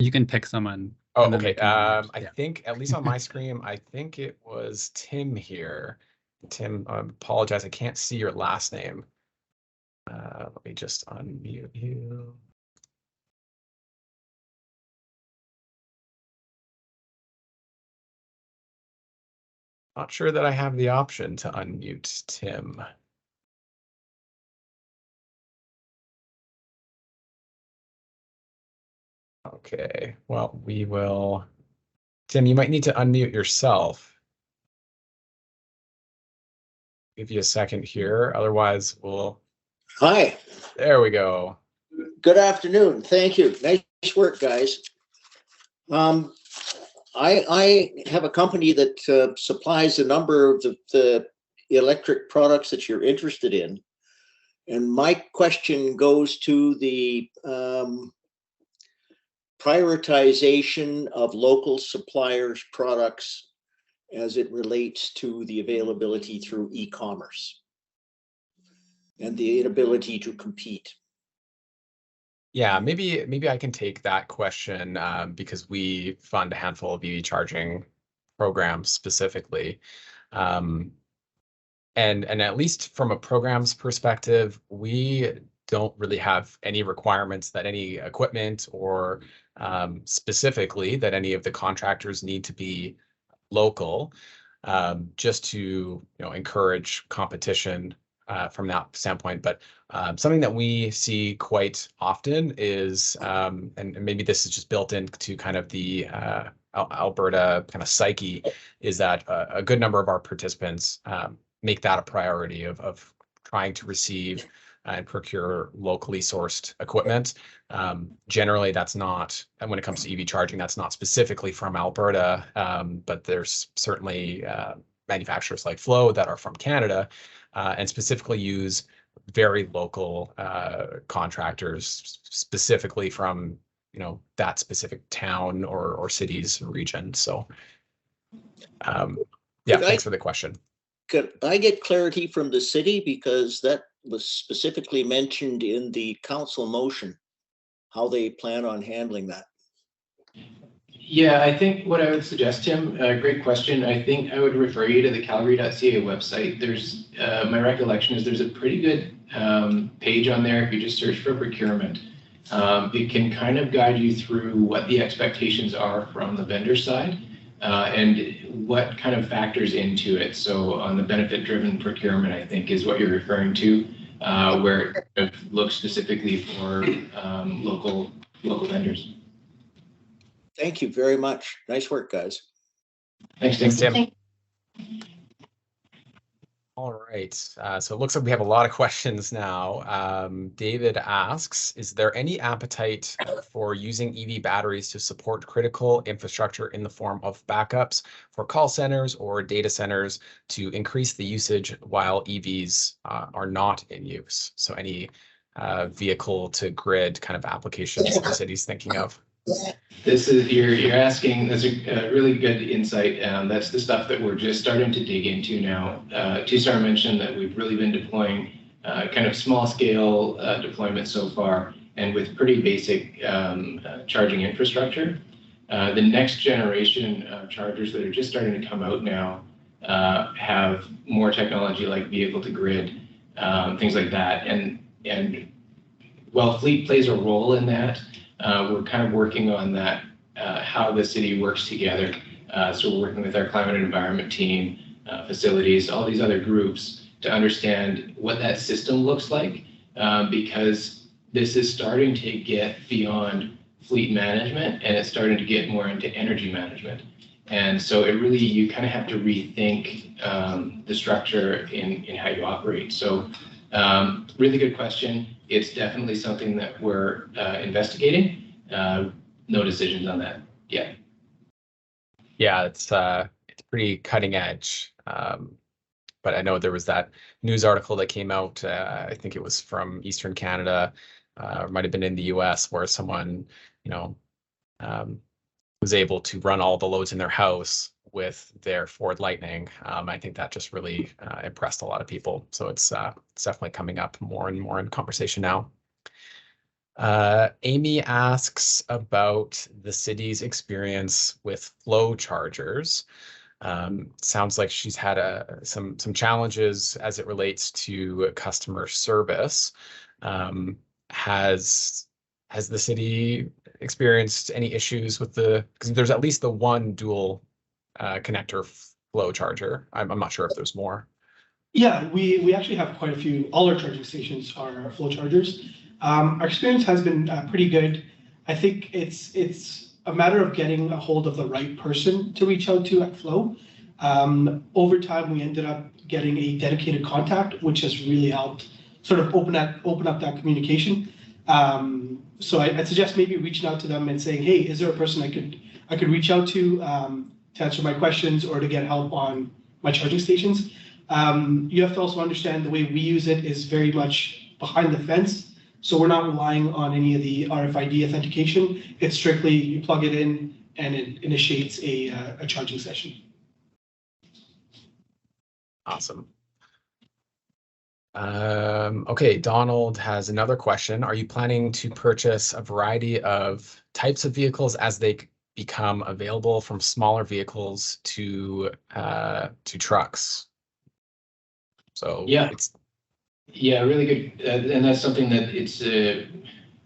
you can pick someone. Oh, okay. I think, at least on my screen, I think it was Tim here. Tim, I apologize, I can't see your last name. Let me just unmute you. Not sure that I have the option to unmute Tim. Okay, well, we will. Tim, you might need to unmute yourself. Give you a second here, otherwise we'll. Hi. There we go. Good afternoon. Thank you. Nice work, guys. I have a company that supplies a number of the electric products that you're interested in. And my question goes to the prioritization of local suppliers' products as it relates to the availability through e-commerce and the inability to compete. Yeah, maybe I can take that question because we fund a handful of EV charging programs specifically. And at least from a programs perspective, we don't really have any requirements that any equipment or specifically that any of the contractors need to be local, just to encourage competition from that standpoint. But something that we see quite often is, and maybe this is just built into kind of the Alberta kind of psyche, is that a good number of our participants make that a priority of trying to receive and procure locally sourced equipment. Generally, that's not, and when it comes to EV charging, that's not specifically from Alberta, but there's certainly manufacturers like Flow that are from Canada and specifically use very local contractors, specifically from that specific town or city's region. So yeah, thanks for the question. Could I get clarity from the city, because that was specifically mentioned in the council motion, how they plan on handling that? Yeah, I think what I would suggest, Tim, great question. I think I would refer you to the calgary.ca website. There's, my recollection is there's a pretty good page on there if you just search for procurement. It can kind of guide you through what the expectations are from the vendor side and what kind of factors into it. So on the benefit-driven procurement, I think is what you're referring to, where it looks specifically for local vendors. Thank you very much. Nice work, guys. Thanks, Tim. All right, so it looks like we have a lot of questions now. David asks, is there any appetite for using EV batteries to support critical infrastructure in the form of backups for call centers or data centers to increase the usage while EVs are not in use? So any vehicle to grid kind of applications the city's thinking of? This is, you're asking, that's a really good insight. That's the stuff that we're just starting to dig into now. Two-Star mentioned that we've really been deploying kind of small scale deployment so far, and with pretty basic charging infrastructure. The next generation of chargers that are just starting to come out now have more technology like vehicle to grid, things like that. And while fleet plays a role in that, we're kind of working on that, how the city works together. So we're working with our climate and environment team, facilities, all these other groups to understand what that system looks like, because this is starting to get beyond fleet management and it's starting to get more into energy management. And so it really, you kind of have to rethink the structure in how you operate. So Really good question. It's definitely something that we're investigating. No decisions on that yet. Yeah, it's pretty cutting edge. But I know there was that news article that came out. I think it was from Eastern Canada, or might have been in the U.S., where someone, you know, was able to run all the loads in their house with their Ford Lightning. I think that just really impressed a lot of people. So it's definitely coming up more and more in conversation now. Amy asks about the city's experience with flow chargers. Sounds like she's had some challenges as it relates to customer service. Has the city experienced any issues with because there's at least the one dual connector flow charger. I'm not sure if there's more. Yeah, we actually have quite a few. All our charging stations are flow chargers. Our experience has been pretty good. I think it's a matter of getting a hold of the right person to reach out to at Flow. Over time, we ended up getting a dedicated contact, which has really helped sort of open up that communication. So I'd suggest maybe reaching out to them and saying, hey, is there a person I could reach out to answer my questions or to get help on my charging stations? You have to also understand the way we use it is very much behind the fence. So we're not relying on any of the RFID authentication. It's strictly you plug it in and it initiates a charging session. Awesome. Okay, Donald has another question. Are you planning to purchase a variety of types of vehicles as they become available, from smaller vehicles to trucks? So yeah, really good, and that's something that it's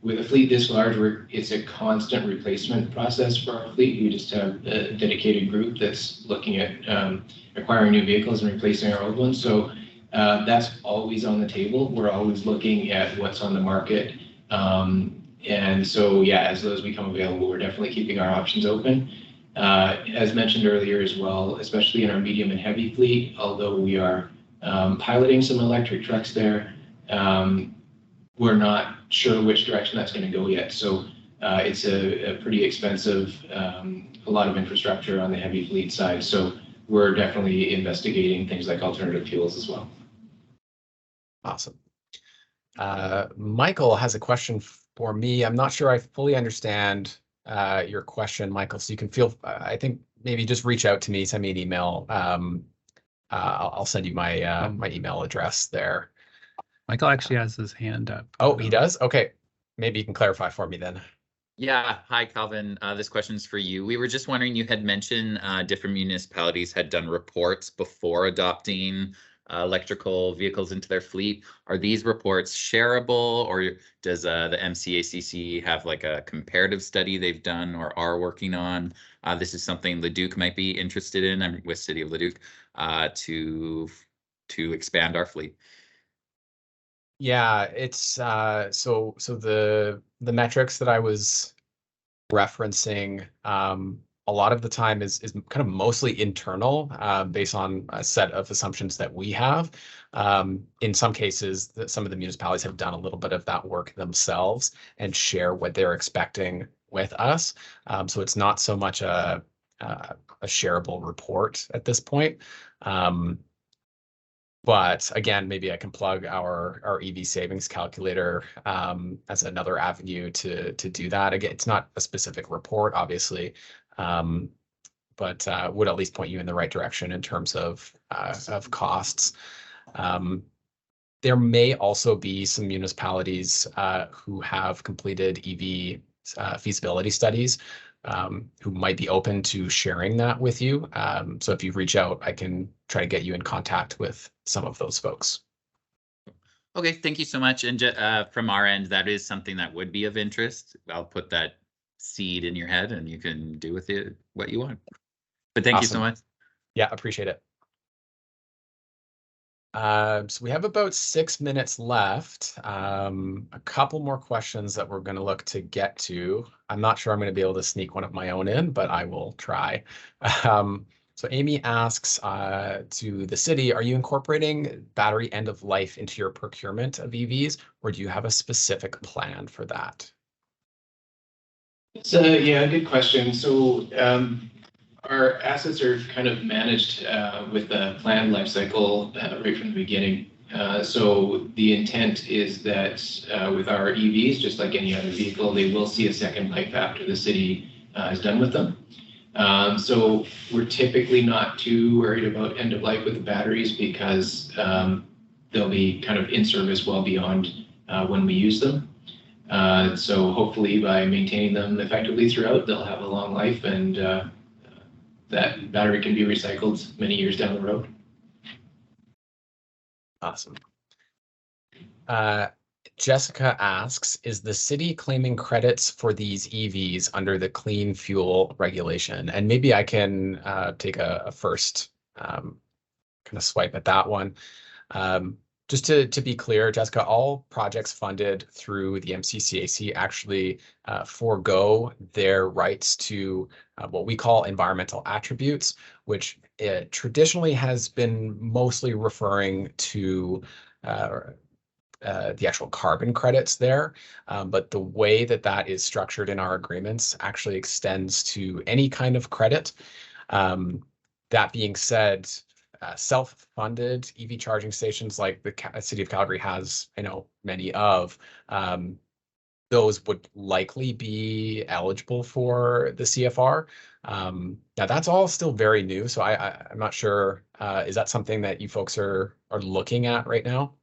with a fleet this large, it's a constant replacement process for our fleet. We just have a dedicated group that's looking at acquiring new vehicles and replacing our old ones. So that's always on the table. We're always looking at what's on the market, and so yeah, as those become available, we're definitely keeping our options open. As mentioned earlier as well, especially in our medium and heavy fleet, although we are piloting some electric trucks there, we're not sure which direction that's going to go yet. So it's a pretty expensive, a lot of infrastructure on the heavy fleet side. So we're definitely investigating things like alternative fuels as well. Awesome. Michael has a question for me. I'm not sure I fully understand your question, Michael. So you can I think maybe just reach out to me, send me an email. I'll send you my my email address there. Michael actually has his hand up. Oh, he does? Okay. Maybe you can clarify for me then. Yeah. Hi, Calvin. This question's for you. We were just wondering, you had mentioned different municipalities had done reports before adopting electrical vehicles into their fleet. Are these reports shareable, or does the MCACC have like a comparative study they've done or are working on? This is something Leduc might be interested in. I'm with City of Leduc to expand our fleet. Yeah, it's so the metrics that I was referencing a lot of the time is kind of mostly internal, based on a set of assumptions that we have. In some cases, some of the municipalities have done a little bit of that work themselves and share what they're expecting with us. So it's not so much a shareable report at this point. But again, maybe I can plug our EV savings calculator as another avenue to do that. Again, it's not a specific report, obviously, but would at least point you in the right direction in terms of costs. There may also be some municipalities who have completed EV feasibility studies, who might be open to sharing that with you. So if you reach out, I can try to get you in contact with some of those folks. Okay, thank you so much. And from our end, that is something that would be of interest. I'll put that seed in your head and you can do with it what you want. But thank you so much. Yeah, appreciate it. So we have about 6 minutes left. A couple more questions that we're going to look to get to. I'm not sure I'm going to be able to sneak one of my own in, but I will try. So So Amy asks to the city, are you incorporating battery end of life into your procurement of EVs, or do you have a specific plan for that? So yeah, good question. So our assets are kind of managed with a planned life cycle right from the beginning. So the intent is that with our EVs, just like any other vehicle, they will see a second life after the city is done with them. So we're typically not too worried about end of life with the batteries because they'll be kind of in service well beyond when we use them. So hopefully by maintaining them effectively throughout, they'll have a long life and that battery can be recycled many years down the road. Awesome. Jessica asks, is the city claiming credits for these EVs under the clean fuel regulation? And maybe I can take a first kind of swipe at that one. Just to be clear, Jessica, all projects funded through the MCCAC actually forego their rights to what we call environmental attributes, which traditionally has been mostly referring to the actual carbon credits there. But the way that that is structured in our agreements actually extends to any kind of credit. That being said, self-funded EV charging stations like the City of Calgary has, many of, those would likely be eligible for the CFR. Now that's all still very new, so I'm not sure. Is that something that you folks are looking at right now?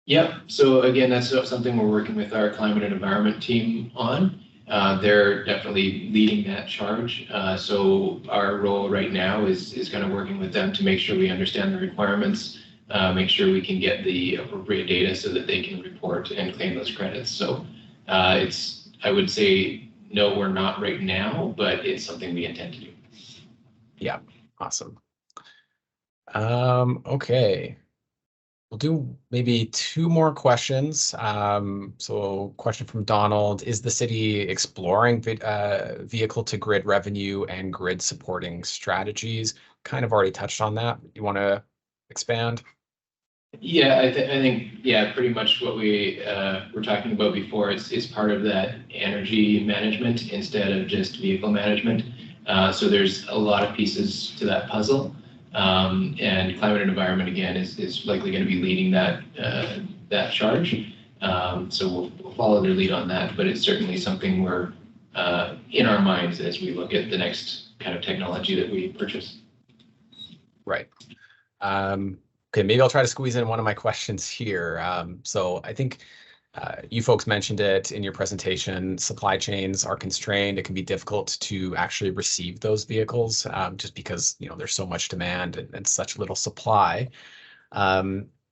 Yep. So again, that's something we're working with our climate and environment team on. They're definitely leading that charge. So our role right now is kind of working with them to make sure we understand the requirements, make sure we can get the appropriate data so that they can report and claim those credits. So I would say, no, we're not right now, but it's something we intend to do. Yeah, awesome. Okay. We'll do maybe two more questions. So question from Donald, is the city exploring vehicle to grid revenue and grid supporting strategies? Kind of already touched on that. You want to expand? Yeah, I think, pretty much what we were talking about before is part of that energy management instead of just vehicle management. So there's a lot of pieces to that puzzle. And climate and environment, again, is likely going to be leading that charge. So we'll follow their lead on that, but it's certainly something we're in our minds as we look at the next kind of technology that we purchase. Right. Okay, maybe I'll try to squeeze in one of my questions here. So I think you folks mentioned it in your presentation, supply chains are constrained. It can be difficult to actually receive those vehicles just because, there's so much demand and such little supply.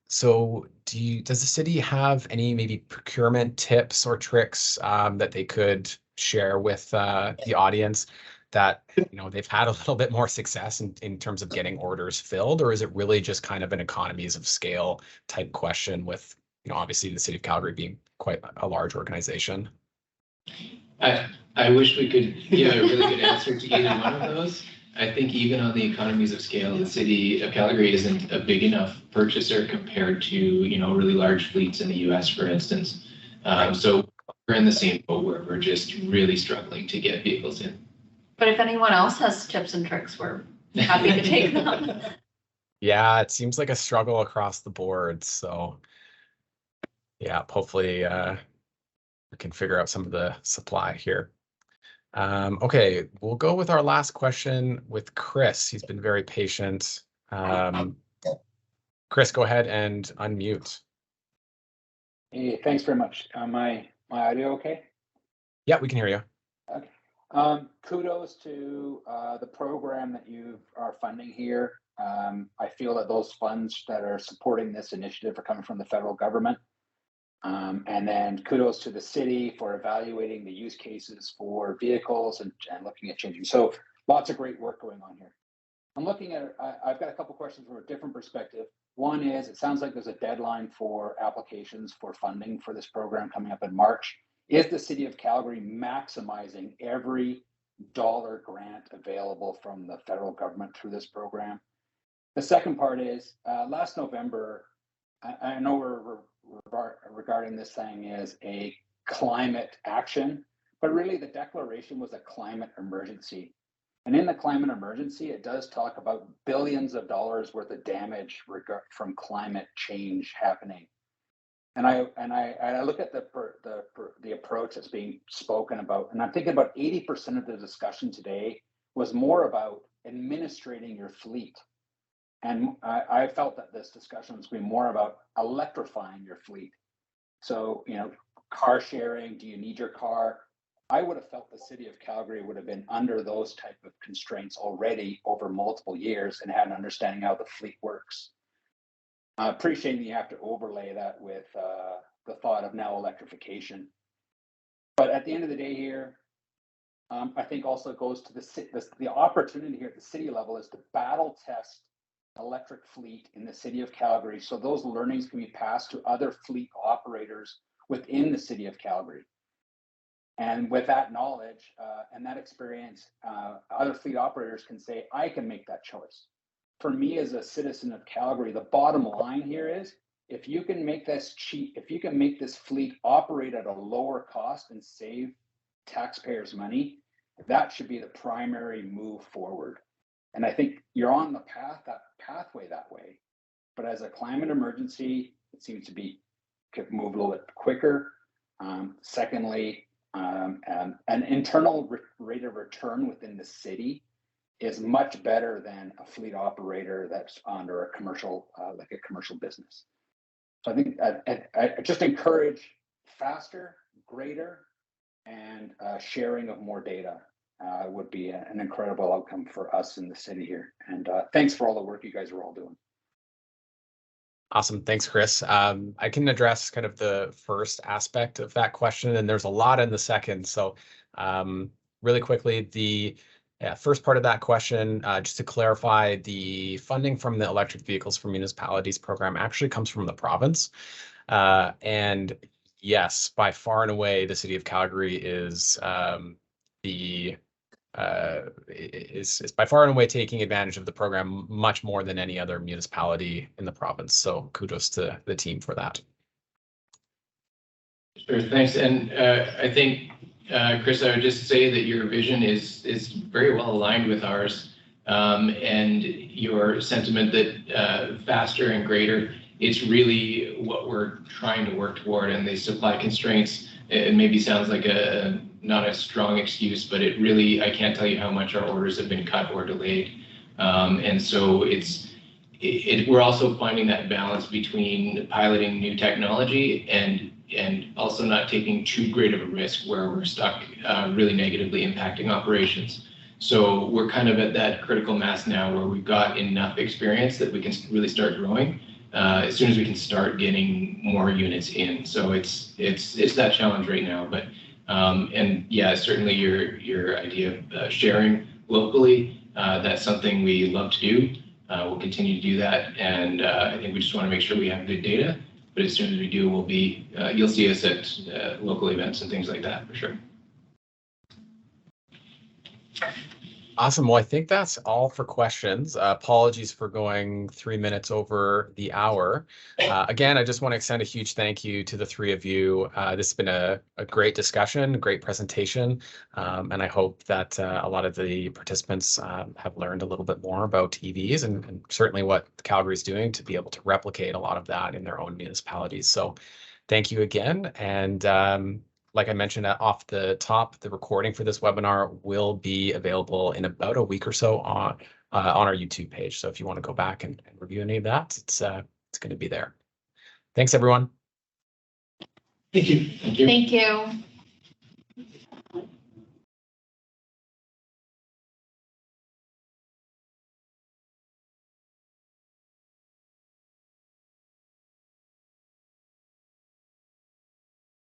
So does the city have any maybe procurement tips or tricks that they could share with the audience that, they've had a little bit more success in terms of getting orders filled, or is it really just kind of an economies of scale type question with, obviously the City of Calgary being quite a large organization? I wish we could give a really good answer to either one of those. I think even on the economies of scale, the City of Calgary isn't a big enough purchaser compared to, really large fleets in the US, for instance. So we're in the same boat where we're just really struggling to get vehicles in. But if anyone else has tips and tricks, we're happy to take them. Yeah, it seems like a struggle across the board. So yeah, hopefully we can figure out some of the supply here. Okay, we'll go with our last question with Chris. He's been very patient. Chris, go ahead and unmute. Hey, thanks very much. My audio okay? Yeah, we can hear you. Okay. Kudos to the program that you are funding here. I feel that those funds that are supporting this initiative are coming from the federal government. And then kudos to the city for evaluating the use cases for vehicles and looking at changing. So lots of great work going on here. I'm looking at, I've got a couple questions from a different perspective. One is, it sounds like there's a deadline for applications for funding for this program coming up in March. Is the City of Calgary maximizing every dollar grant available from the federal government through this program. The second part is last November, I know we're regarding this thing as a climate action, but really the declaration was a climate emergency. And in the climate emergency, it does talk about billions of dollars worth of damage from climate change happening. And I look at the approach that's being spoken about, and I'm thinking about 80% of the discussion today was more about administrating your fleet. And I felt that this discussion was going to be more about electrifying your fleet. So, you know, car sharing, do you need your car? I would have felt the City of Calgary would have been under those type of constraints already over multiple years and had an understanding how the fleet works. Appreciating you have to overlay that with the thought of now electrification. But at the end of the day here, I think also it goes to the opportunity here at the city level is to battle test electric fleet in the City of Calgary, so those learnings can be passed to other fleet operators within the City of Calgary. And with that knowledge and that experience, other fleet operators can say, I can make that choice. For me as a citizen of Calgary, the bottom line here is, if you can make this cheap, if you can make this fleet operate at a lower cost and save taxpayers money, that should be the primary move forward. And I think you're on the pathway that way. But as a climate emergency, it seems to be could move a little bit quicker. Secondly, an internal rate of return within the city is much better than a fleet operator that's under a commercial, like a commercial business. So I think I just encourage faster, greater, and sharing of more data would be an incredible outcome for us in the city here. And thanks for all the work you guys are all doing. Awesome. Thanks, Chris. I can address kind of the first aspect of that question, and there's a lot in the second. So really quickly, the first part of that question, just to clarify, the funding from the electric vehicles for municipalities program actually comes from the province. And yes, by far and away, the City of Calgary is is by far and away taking advantage of the program much more than any other municipality in the province. So kudos to the team for that. Sure, thanks. And I think, Chris, I would just say that your vision is very well aligned with ours, and your sentiment that faster and greater, it's really what we're trying to work toward. And the supply constraints, it maybe sounds like not a strong excuse, but it really, I can't tell you how much our orders have been cut or delayed. And so we're also finding that balance between piloting new technology and also not taking too great of a risk where we're stuck really negatively impacting operations. So we're kind of at that critical mass now where we've got enough experience that we can really start growing as soon as we can start getting more units in. So it's that challenge right now. But and yeah, certainly your idea of sharing locally, that's something we love to do. We'll continue to do that, and I think we just want to make sure we have good data. But as soon as we do, we'll be you'll see us at local events and things like that for sure. Awesome. Well, I think that's all for questions. Apologies for going 3 minutes over the hour. Again, I just want to extend a huge thank you to the three of you. This has been a great discussion, great presentation, and I hope that a lot of the participants have learned a little bit more about EVs and certainly what Calgary is doing to be able to replicate a lot of that in their own municipalities. So thank you again. And like I mentioned off the top, the recording for this webinar will be available in about a week or so on our YouTube page. So if you want to go back and review any of that, it's going to be there. Thanks, everyone. Thank you. Thank you. Thank you.